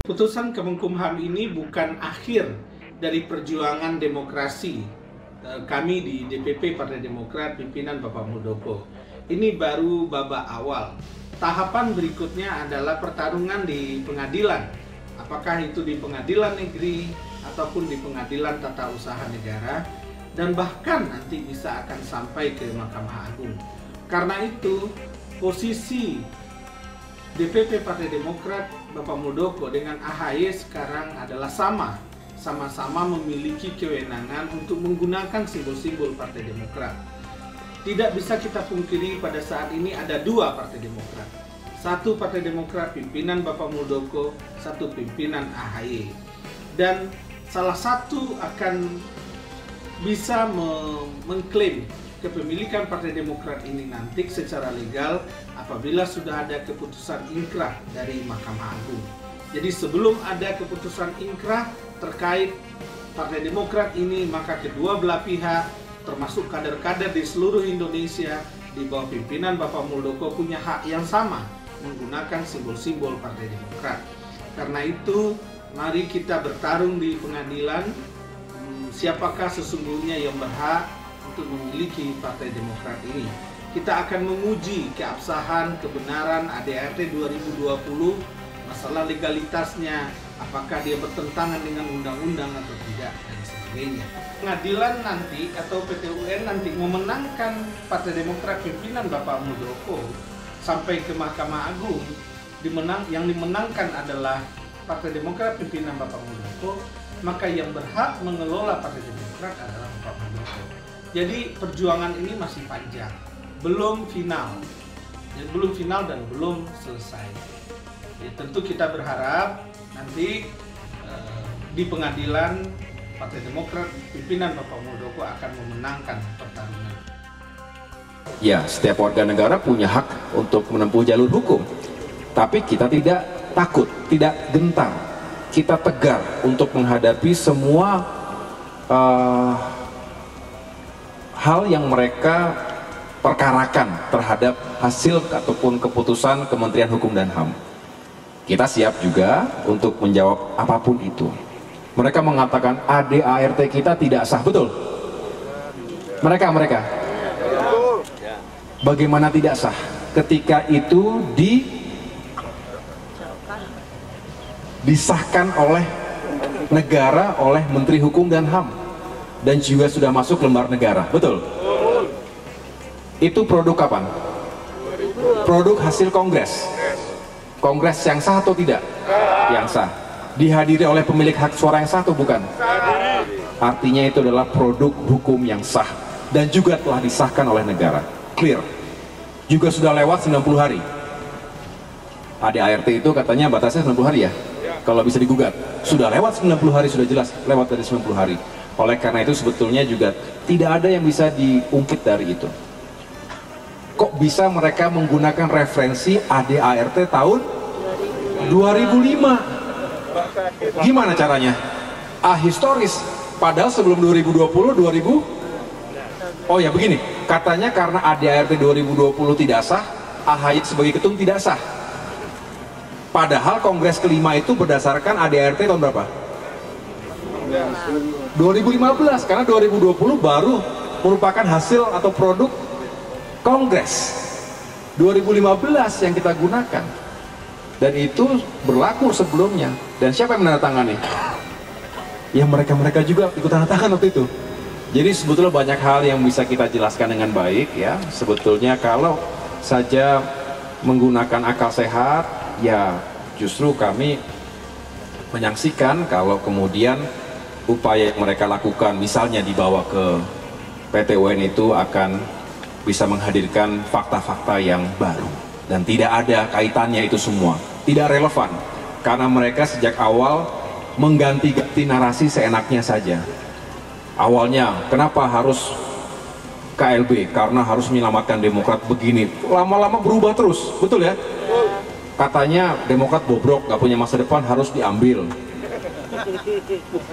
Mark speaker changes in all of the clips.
Speaker 1: Putusan Kemenkumham ini bukan akhir dari perjuangan demokrasi kami di DPP Partai Demokrat pimpinan Bapak Muldoko. Ini baru babak awal. Tahapan berikutnya adalah pertarungan di pengadilan. Apakah itu di pengadilan negeri ataupun di pengadilan tata usaha negara, dan bahkan nanti bisa akan sampai ke Mahkamah Agung. Karena itu posisi DPP Partai Demokrat Bapak Muldoko dengan AHY sekarang adalah sama-sama memiliki kewenangan untuk menggunakan simbol-simbol Partai Demokrat. Tidak bisa kita pungkiri pada saat ini ada dua Partai Demokrat. Satu Partai Demokrat pimpinan Bapak Muldoko, satu pimpinan AHY. Dan salah satu akan bisa mengklaim kepemilikan Partai Demokrat ini nanti secara legal apabila sudah ada keputusan inkrah dari Mahkamah Agung. Jadi sebelum ada keputusan inkrah terkait Partai Demokrat ini, maka kedua belah pihak termasuk kader-kader di seluruh Indonesia di bawah pimpinan Bapak Muldoko punya hak yang sama menggunakan simbol-simbol Partai Demokrat. Karena itu mari kita bertarung di pengadilan, siapakah sesungguhnya yang berhak untuk memiliki Partai Demokrat ini. Kita akan menguji keabsahan, kebenaran ADART 2020, masalah legalitasnya, apakah dia bertentangan dengan undang-undang atau tidak, dan sebagainya. Pengadilan nanti atau PT UN nanti memenangkan Partai Demokrat pimpinan Bapak Muldoko sampai ke Mahkamah Agung, yang dimenangkan adalah Partai Demokrat pimpinan Bapak Muldoko, maka yang berhak mengelola Partai Demokrat adalah Bapak Muldoko. Jadi perjuangan ini masih panjang, belum final dan belum selesai. Jadi tentu kita berharap nanti di pengadilan Partai Demokrat pimpinan Bapak Muldoko akan memenangkan pertarungan.
Speaker 2: Ya, setiap warga negara punya hak untuk menempuh jalur hukum, tapi kita tidak takut, tidak gentar, kita tegar untuk menghadapi semua hal yang mereka perkarakan terhadap hasil ataupun keputusan Kementerian Hukum dan HAM. Kita siap juga untuk menjawab apapun itu. Mereka mengatakan ADART kita tidak sah, betul? Mereka bagaimana tidak sah ketika itu disahkan oleh negara, oleh Menteri Hukum dan HAM, dan juga sudah masuk lembar negara, betul? Itu produk kapan? Produk hasil kongres. Kongres yang sah atau tidak? Yang sah. Dihadiri oleh pemilik hak suara yang sah atau bukan? Artinya itu adalah produk hukum yang sah dan juga telah disahkan oleh negara. Clear. Juga sudah lewat 90 hari. ADART itu katanya batasnya 90 hari ya? Kalau bisa digugat. Sudah lewat 90 hari, sudah jelas lewat dari 90 hari. Oleh karena itu sebetulnya juga tidak ada yang bisa diungkit dari itu. Kok bisa mereka menggunakan referensi ADART tahun 2005? Gimana caranya? Ahistoris. Padahal sebelum 2020, oh ya begini, katanya karena ADART 2020 tidak sah, AHY sebagai ketum tidak sah. Padahal kongres kelima itu berdasarkan ADART tahun berapa? 2015, karena 2020 baru merupakan hasil atau produk kongres 2015 yang kita gunakan, dan itu berlaku sebelumnya. Dan siapa yang menandatangani? Ya mereka juga ikut tanda tangan waktu itu. Jadi sebetulnya banyak hal yang bisa kita jelaskan dengan baik ya. Sebetulnya kalau saja menggunakan akal sehat, ya justru kami menyaksikan kalau kemudian upaya yang mereka lakukan misalnya dibawa ke PT UN itu akan bisa menghadirkan fakta-fakta yang baru, dan tidak ada kaitannya itu semua, tidak relevan, karena mereka sejak awal mengganti-ganti narasi seenaknya saja. Awalnya kenapa harus KLB? Karena harus menyelamatkan Demokrat begini, lama-lama berubah terus, betul ya? Katanya Demokrat bobrok, gak punya masa depan, harus diambil.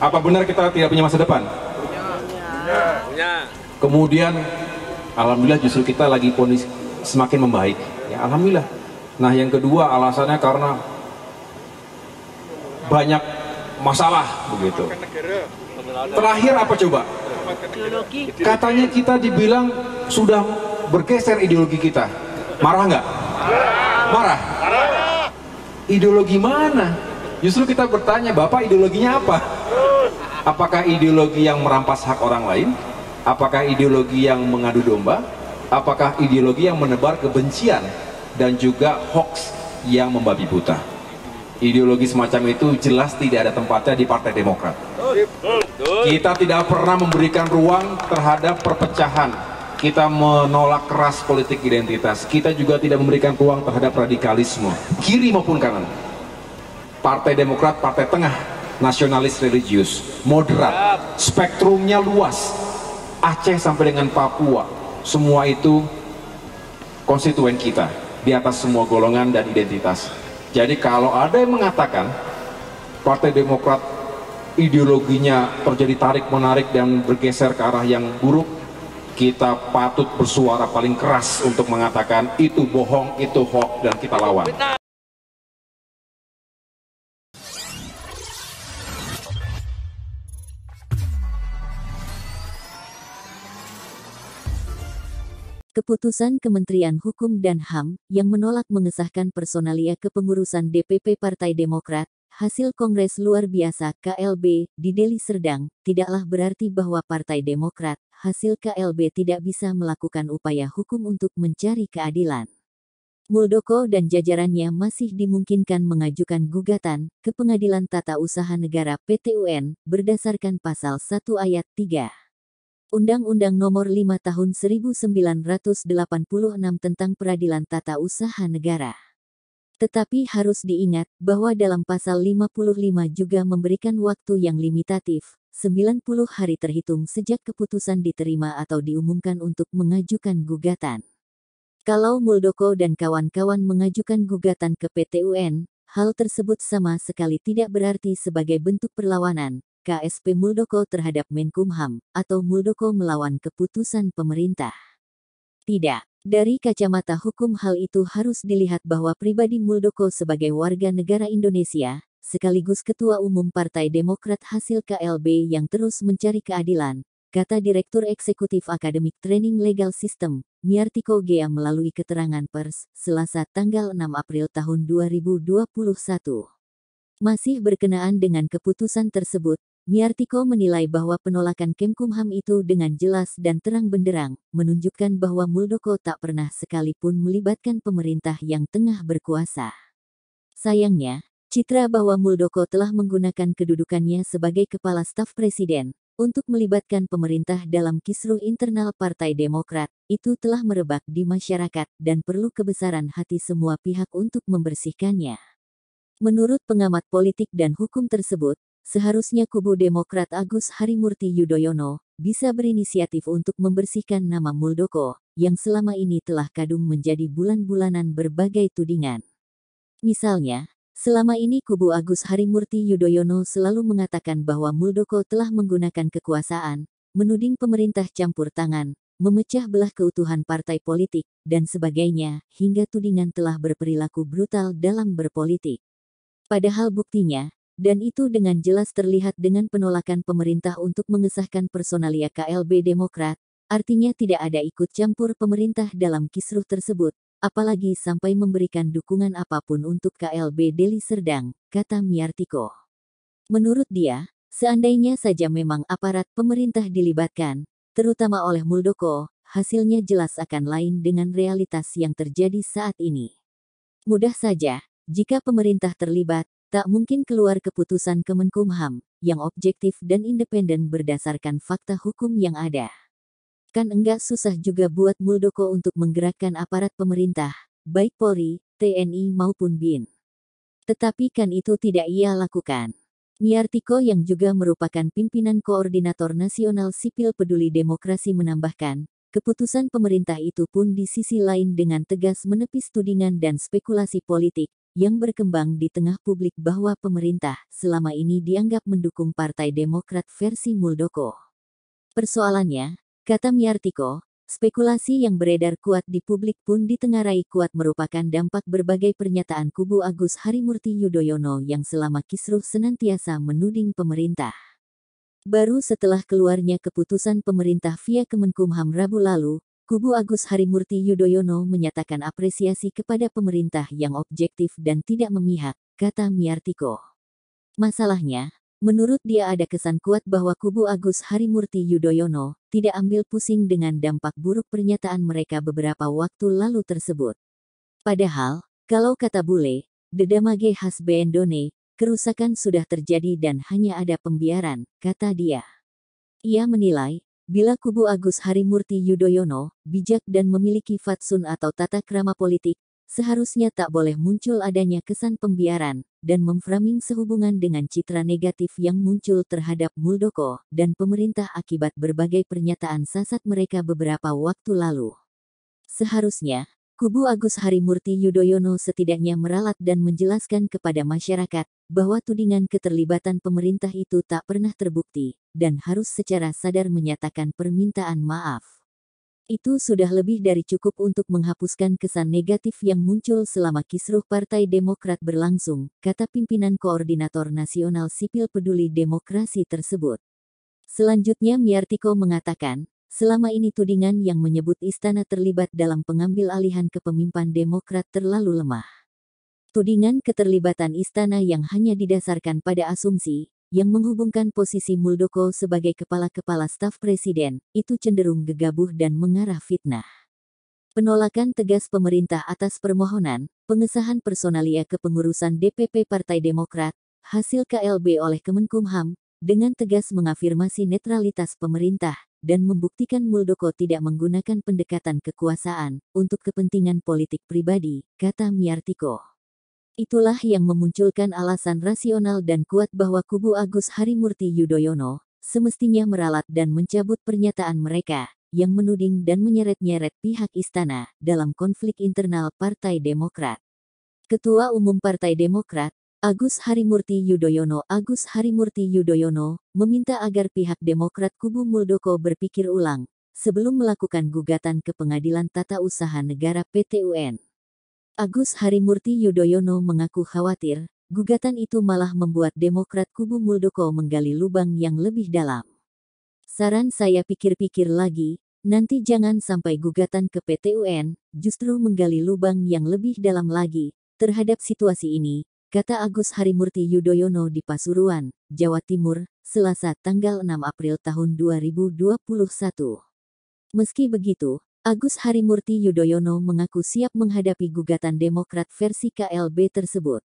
Speaker 2: Apa benar kita tidak punya masa depan? Punya. Kemudian alhamdulillah justru kita lagi kondisi semakin membaik ya, alhamdulillah. Nah yang kedua alasannya karena banyak masalah begitu. Terakhir apa coba? Katanya kita dibilang sudah bergeser ideologi kita. Marah nggak? Marah. Ideologi mana? Justru kita bertanya, Bapak ideologinya apa? Apakah ideologi yang merampas hak orang lain? Apakah ideologi yang mengadu domba? Apakah ideologi yang menebar kebencian dan juga hoax yang membabi buta? Ideologi semacam itu jelas tidak ada tempatnya di Partai Demokrat. Kita tidak pernah memberikan ruang terhadap perpecahan. Kita menolak keras politik identitas. Kita juga tidak memberikan ruang terhadap radikalisme, kiri maupun kanan. Partai Demokrat, partai tengah, nasionalis religius, moderat, spektrumnya luas, Aceh sampai dengan Papua, semua itu konstituen kita, di atas semua golongan dan identitas. Jadi kalau ada yang mengatakan Partai Demokrat ideologinya terjadi tarik-menarik dan bergeser ke arah yang buruk, kita patut bersuara paling keras untuk mengatakan itu bohong, itu hoax, dan kita lawan.
Speaker 3: Keputusan Kementerian Hukum dan HAM yang menolak mengesahkan personalia kepengurusan DPP Partai Demokrat hasil Kongres Luar Biasa KLB di Deli Serdang tidaklah berarti bahwa Partai Demokrat hasil KLB tidak bisa melakukan upaya hukum untuk mencari keadilan. Muldoko dan jajarannya masih dimungkinkan mengajukan gugatan ke Pengadilan Tata Usaha Negara (PT-UN) berdasarkan Pasal 1 Ayat 3. Undang-Undang Nomor 5 Tahun 1986 tentang Peradilan Tata Usaha Negara. Tetapi harus diingat bahwa dalam Pasal 55 juga memberikan waktu yang limitatif, 90 hari terhitung sejak keputusan diterima atau diumumkan untuk mengajukan gugatan. Kalau Muldoko dan kawan-kawan mengajukan gugatan ke PT-UN, hal tersebut sama sekali tidak berarti sebagai bentuk perlawanan KSP Muldoko terhadap Menkumham, atau Muldoko melawan keputusan pemerintah. Tidak. Dari kacamata hukum hal itu harus dilihat bahwa pribadi Muldoko sebagai warga negara Indonesia, sekaligus Ketua Umum Partai Demokrat hasil KLB yang terus mencari keadilan, kata Direktur Eksekutif Akademik Training Legal System, Miartiko Gea melalui keterangan pers, Selasa tanggal 6 April tahun 2021. Masih berkenaan dengan keputusan tersebut, Miartiko menilai bahwa penolakan Kemkumham itu dengan jelas dan terang benderang, menunjukkan bahwa Muldoko tak pernah sekalipun melibatkan pemerintah yang tengah berkuasa. Sayangnya, citra bahwa Muldoko telah menggunakan kedudukannya sebagai Kepala Staf Presiden untuk melibatkan pemerintah dalam kisruh internal Partai Demokrat, itu telah merebak di masyarakat dan perlu kebesaran hati semua pihak untuk membersihkannya. Menurut pengamat politik dan hukum tersebut, seharusnya kubu Demokrat Agus Harimurti Yudhoyono bisa berinisiatif untuk membersihkan nama Muldoko, yang selama ini telah kadung menjadi bulan-bulanan berbagai tudingan. Misalnya, selama ini kubu Agus Harimurti Yudhoyono selalu mengatakan bahwa Muldoko telah menggunakan kekuasaan, menuding pemerintah campur tangan, memecah belah keutuhan partai politik, dan sebagainya, hingga tudingan telah berperilaku brutal dalam berpolitik. Padahal buktinya, dan itu dengan jelas terlihat dengan penolakan pemerintah untuk mengesahkan personalia KLB Demokrat, artinya tidak ada ikut campur pemerintah dalam kisruh tersebut, apalagi sampai memberikan dukungan apapun untuk KLB Deli Serdang, kata Miartiko. Menurut dia, seandainya saja memang aparat pemerintah dilibatkan, terutama oleh Muldoko, hasilnya jelas akan lain dengan realitas yang terjadi saat ini. Mudah saja, jika pemerintah terlibat, tak mungkin keluar keputusan Kemenkumham yang objektif dan independen berdasarkan fakta hukum yang ada. Kan enggak susah juga buat Muldoko untuk menggerakkan aparat pemerintah, baik Polri, TNI maupun BIN. Tetapi kan itu tidak ia lakukan. Miartiko yang juga merupakan pimpinan Koordinator Nasional Sipil Peduli Demokrasi menambahkan, keputusan pemerintah itu pun di sisi lain dengan tegas menepis tudingan dan spekulasi politik yang berkembang di tengah publik bahwa pemerintah selama ini dianggap mendukung Partai Demokrat versi Muldoko. Persoalannya, kata Miartiko, Spekulasi yang beredar kuat di publik pun ditengarai kuat merupakan dampak berbagai pernyataan kubu Agus Harimurti Yudhoyono yang selama kisruh senantiasa menuding pemerintah. Baru setelah keluarnya keputusan pemerintah via Kemenkumham Rabu lalu, kubu Agus Harimurti Yudhoyono menyatakan apresiasi kepada pemerintah yang objektif dan tidak memihak, kata Miartiko. Masalahnya, menurut dia ada kesan kuat bahwa kubu Agus Harimurti Yudhoyono tidak ambil pusing dengan dampak buruk pernyataan mereka beberapa waktu lalu tersebut. Padahal, kalau kata bule, dedamage khas beendone, kerusakan sudah terjadi dan hanya ada pembiaran, kata dia. Ia menilai, bila kubu Agus Harimurti Yudhoyono bijak dan memiliki fatsun atau tata krama politik, seharusnya tak boleh muncul adanya kesan pembiaran dan memframing sehubungan dengan citra negatif yang muncul terhadap Muldoko dan pemerintah akibat berbagai pernyataan sasat mereka beberapa waktu lalu. Seharusnya, kubu Agus Harimurti Yudhoyono setidaknya meralat dan menjelaskan kepada masyarakat bahwa tudingan keterlibatan pemerintah itu tak pernah terbukti dan harus secara sadar menyatakan permintaan maaf. Itu sudah lebih dari cukup untuk menghapuskan kesan negatif yang muncul selama kisruh Partai Demokrat berlangsung, kata pimpinan Koordinator Nasional Sipil Peduli Demokrasi tersebut. Selanjutnya Miartiko mengatakan, selama ini tudingan yang menyebut istana terlibat dalam pengambil alihan kepemimpinan Demokrat terlalu lemah. Tudingan keterlibatan istana yang hanya didasarkan pada asumsi, yang menghubungkan posisi Muldoko sebagai kepala-kepala staf presiden, itu cenderung gegabah dan mengarah fitnah. Penolakan tegas pemerintah atas permohonan, pengesahan personalia kepengurusan DPP Partai Demokrat, hasil KLB oleh Kemenkumham, dengan tegas mengafirmasi netralitas pemerintah, dan membuktikan Muldoko tidak menggunakan pendekatan kekuasaan, untuk kepentingan politik pribadi, kata Miartiko. Itulah yang memunculkan alasan rasional dan kuat bahwa kubu Agus Harimurti Yudhoyono semestinya meralat dan mencabut pernyataan mereka yang menuding dan menyeret-nyeret pihak istana dalam konflik internal Partai Demokrat. Ketua Umum Partai Demokrat, Agus Harimurti Yudhoyono meminta agar pihak Demokrat kubu Muldoko berpikir ulang sebelum melakukan gugatan ke Pengadilan Tata Usaha Negara (PT-UN). Agus Harimurti Yudhoyono mengaku khawatir, gugatan itu malah membuat Demokrat kubu Muldoko menggali lubang yang lebih dalam. Saran saya pikir-pikir lagi, nanti jangan sampai gugatan ke PT-UN justru menggali lubang yang lebih dalam lagi terhadap situasi ini, kata Agus Harimurti Yudhoyono di Pasuruan, Jawa Timur, Selasa tanggal 6 April tahun 2021. Meski begitu, Agus Harimurti Yudhoyono mengaku siap menghadapi gugatan Demokrat versi KLB tersebut.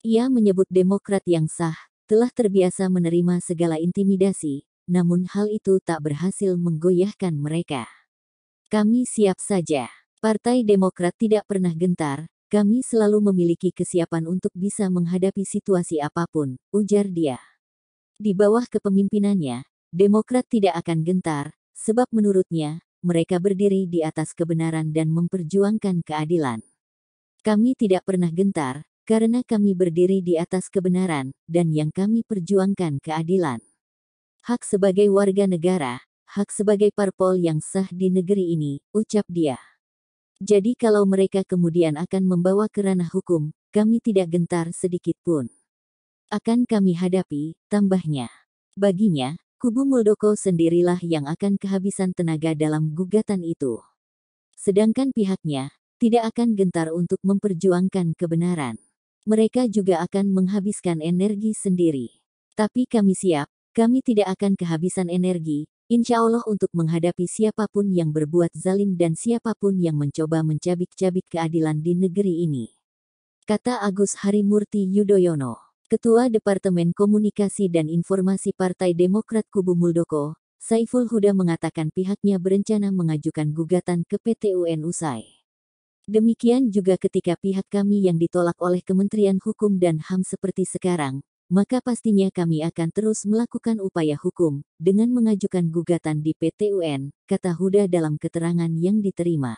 Speaker 3: Ia menyebut Demokrat yang sah, telah terbiasa menerima segala intimidasi, namun hal itu tak berhasil menggoyahkan mereka. Kami siap saja. Partai Demokrat tidak pernah gentar, kami selalu memiliki kesiapan untuk bisa menghadapi situasi apapun, ujar dia. Di bawah kepemimpinannya, Demokrat tidak akan gentar, sebab menurutnya, mereka berdiri di atas kebenaran dan memperjuangkan keadilan. Kami tidak pernah gentar, karena kami berdiri di atas kebenaran, dan yang kami perjuangkan keadilan. Hak sebagai warga negara, hak sebagai parpol yang sah di negeri ini, ucap dia. Jadi kalau mereka kemudian akan membawa ke ranah hukum, kami tidak gentar sedikit pun. Akan kami hadapi, tambahnya. Baginya, kubu Muldoko sendirilah yang akan kehabisan tenaga dalam gugatan itu. Sedangkan pihaknya, tidak akan gentar untuk memperjuangkan kebenaran. Mereka juga akan menghabiskan energi sendiri. Tapi kami siap, kami tidak akan kehabisan energi, insya Allah untuk menghadapi siapapun yang berbuat zalim dan siapapun yang mencoba mencabik-cabik keadilan di negeri ini. Kata Agus Harimurti Yudhoyono. Ketua Departemen Komunikasi dan Informasi Partai Demokrat kubu Muldoko, Saiful Huda mengatakan pihaknya berencana mengajukan gugatan ke PT-UN usai. Demikian juga ketika pihak kami yang ditolak oleh Kementerian Hukum dan HAM seperti sekarang, maka pastinya kami akan terus melakukan upaya hukum dengan mengajukan gugatan di PT-UN, kata Huda dalam keterangan yang diterima.